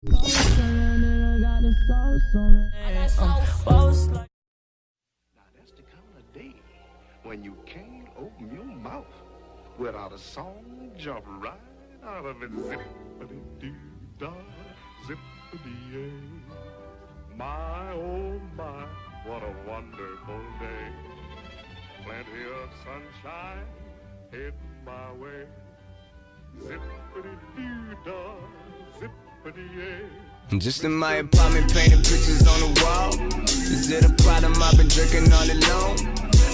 That's the kind of day when you can't open your mouth without a song jump right out of it. Zippity-doo-dah, zippity-yay. My, oh my, what a wonderful day. Plenty of sunshine heading my way. Zippity-doo-dah, zippity-yay. I'm just in my apartment painting pictures on the wall. Is it a problem I've been drinking all alone?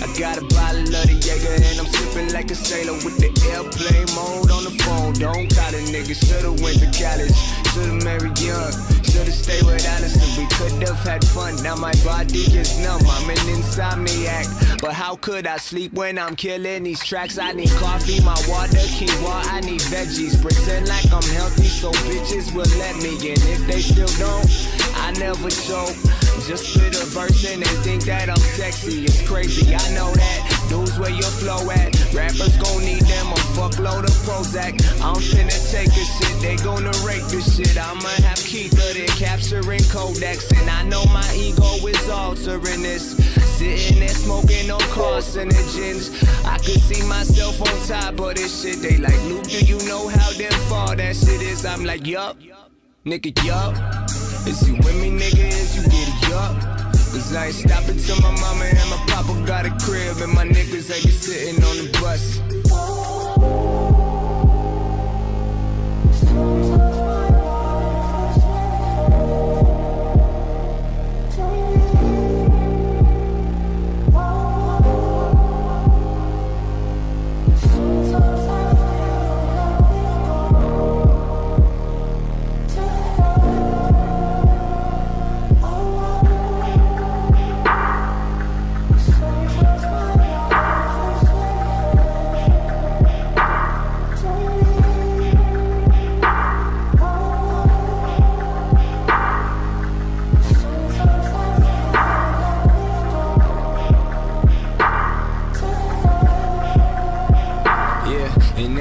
I got a bottle of the Jaeger and I'm sipping like a sailor with the airplane mode on the phone. Don't call a nigga, should've went to college, should've married young, should've stayed with Alice and we could've had fun. Now my body is numb, I'm an insomniac. But how could I sleep when I'm killing these tracks? I need coffee, my water, quinoa, I need veggies. Pretend like I'm healthy so bitches will let me in. If they still don't, I never choke. Just spit a verse and they think that I'm sexy. It's crazy, I know that. Dudes, where your flow at? Rappers gon' need them a fuckload of Prozac. I'm finna take a shit, they gonna rake this shit. I'ma have Keitha, they capturing Kodaks. And I know my ego is altering this. Sitting there smoking on carcinogens. I could see myself on top of this shit. They like, Luke, do you know how damn far that shit is? I'm like, yup, nigga, yup. Is you with me, nigga? Is you get it, yup? Cause I ain't stopping till my mama and my papa got a crib. And my niggas ain't sitting on the bus.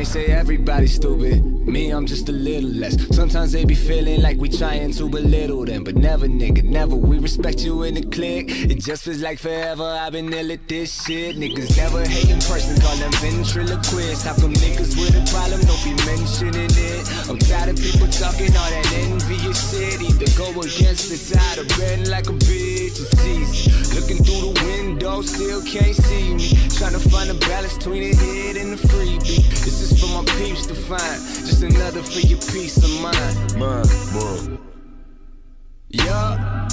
Say everybody's stupid, me I'm just a little less. Sometimes they be feeling like we trying to belittle them, but never nigga, never. We respect you in the clique. It just feels like forever I've been ill at this shit. Niggas never hate in person, call them ventriloquists. How come niggas with a problem don't be mentioning it? I'm tired of people talking all that envious shit. Either go against the tide or bend like a bitch and cease. Looking through the window, still can't see me. Trying to find a balance between the hit and the freebie. This is for my peeps to find, just another for your peace of mind. Yeah.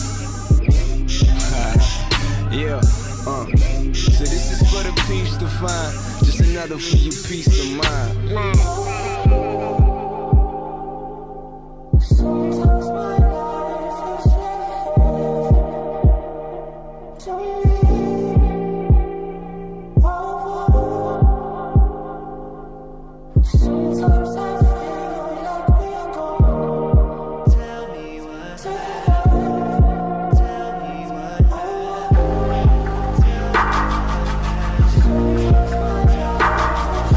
Yeah, so this is for the peeps to find, just another for your peace of mind. Sometimes my life is sometimes I feel like we're gone. Tell me what happened. Tell me what happened. Sometimes my life is